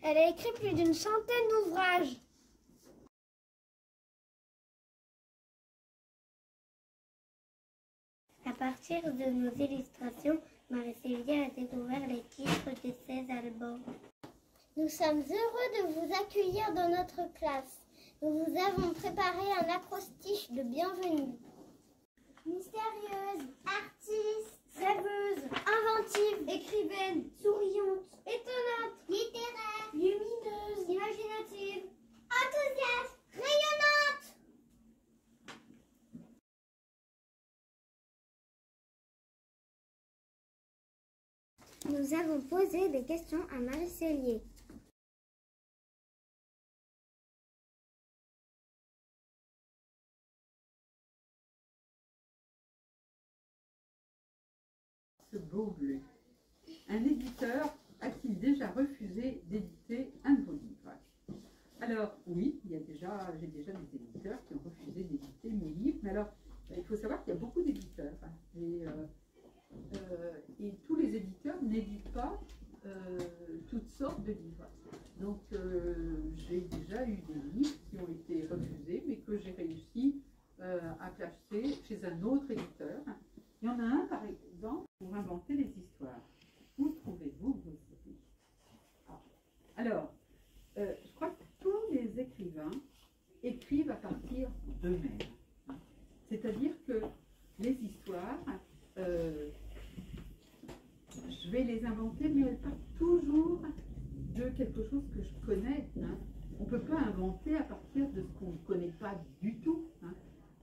Elle a écrit plus d'une centaine d'ouvrages. À partir de nos illustrations, Marie-Célia a découvert les titres de ses albums. Nous sommes heureux de vous accueillir dans notre classe. Nous vous avons préparé un acrostiche de bienvenue. Mystérieuse, artiste, Rêveuse, inventive, écrivaine, souriante, étonnante, littéraire, lumineuse, imaginative, enthousiaste, rayonnante. Nous avons posé des questions à Marie-Célia. Ce beau bleu. Un éditeur a-t-il déjà refusé d'éditer un de vos livres? Alors oui, j'ai déjà des éditeurs qui ont refusé d'éditer mes livres, mais alors il faut savoir qu'il y a beaucoup d'éditeurs et tous les éditeurs n'éditent pas toutes sortes de livres. Donc j'ai déjà eu des livres qui ont été refusés, mais que j'ai réussi à placer chez un autre éditeur. Il y en a un, par exemple, pour inventer les histoires. Où trouvez-vous vos idées? Alors, je crois que tous les écrivains écrivent à partir d'eux-mêmes. C'est-à-dire que les histoires, je vais les inventer, mais elles partent toujours de quelque chose que je connais. On ne peut pas inventer à partir de ce qu'on ne connaît pas du tout.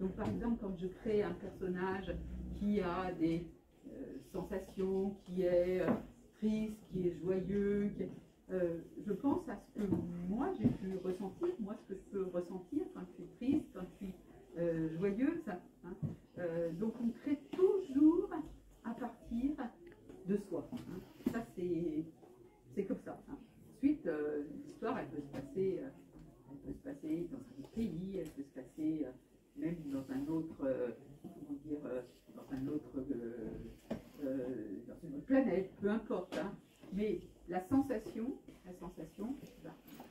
Donc, par exemple, quand je crée un personnage qui a des sensations, qui est triste, qui est joyeux, je pense à ce que moi j'ai pu ressentir, moi ce que je peux ressentir quand je suis triste, quand je suis joyeuse. Donc on crée toujours à partir de soi. Ça c'est comme ça. Ensuite, l'histoire elle peut se passer dans un autre pays, elle peut se passer même dans un autre, dans une autre planète, peu importe. Mais la sensation,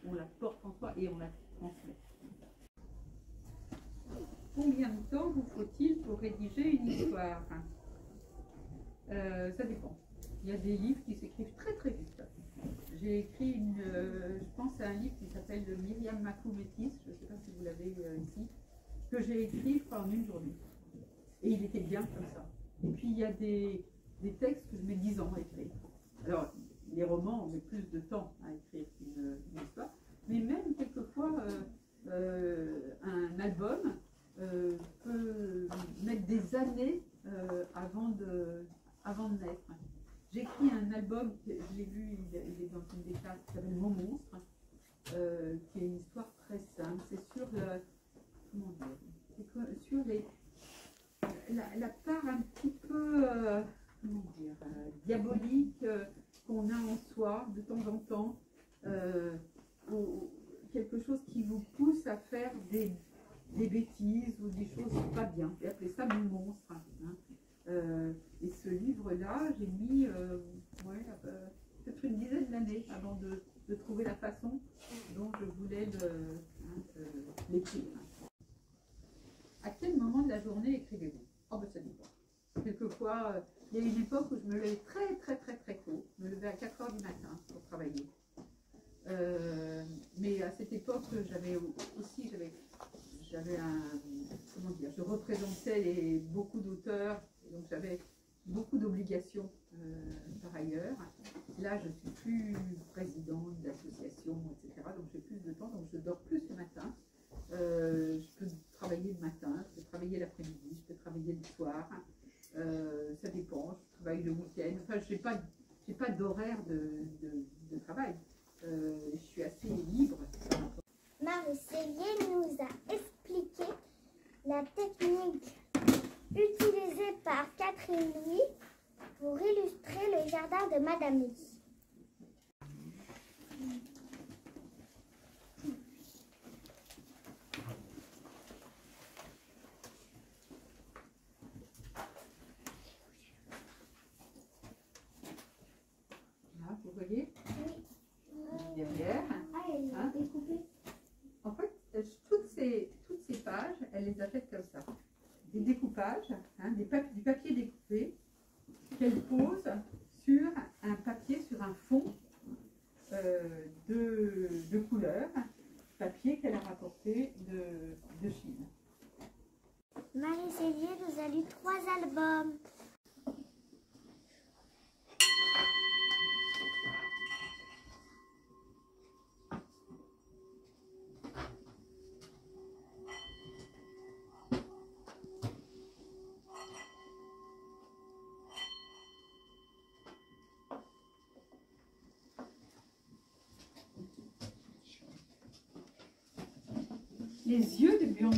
on la porte en soi et on la transmet. Combien de temps vous faut-il pour rédiger une histoire? Ça dépend. Il y a des livres qui s'écrivent très très vite. J'ai écrit je pense à un livre qui s'appelle Myriam Maclou Métis, je ne sais pas si vous l'avez ici, que j'ai écrit en une journée. Et il était bien comme ça. Et puis il y a des textes que je mets 10 ans à écrire. Alors, les romans, on met plus de temps à écrire une histoire, mais même quelquefois, un album peut mettre des années avant de naître. J'ai écrit un album, je l'ai vu, il est dans une des classes qui s'appelle Mon Monstre, qui est une histoire très simple. C'est sur sur la part un petit peu diabolique qu'on a en soi de temps en temps, quelque chose qui vous pousse à faire des bêtises ou des choses pas bien. J'ai appelé ça Mon Monstre. Et ce livre-là, j'ai mis peut-être une dizaine d'années avant de trouver la façon dont je voulais l'écrire. À quel moment de la journée écrivez-vous? Oh ben ça dépend. Quelquefois, il y a une époque où je me levais très tôt. Je me levais à 4 h du matin pour travailler. Mais à cette époque, je représentais beaucoup d'auteurs, donc j'avais beaucoup d'obligations par ailleurs. Là, je suis plus présidente d'association, etc. Donc j'ai plus de temps, donc je dors plus le matin. Je peux travailler le matin, je peux travailler l'après-midi, je peux travailler le soir. Ça dépend, je travaille le week-end. Enfin, je n'ai pas d'horaire de travail. Je suis assez libre. Marie-Célia nous a expliqué la technique utilisée par Catherine Louis pour illustrer le jardin de Madame Lee. Là, vous voyez? Oui. Derrière. elle l'a Hein? découpé. En fait, toutes ces pages, elle les a faites comme ça. Des découpages, hein, du papier découpé qu'elle pose sur un papier, sur un fond de couleur, papier qu'elle a rapporté de Chine. Marie Célier nous a lu 3 albums. Les yeux de Bianca.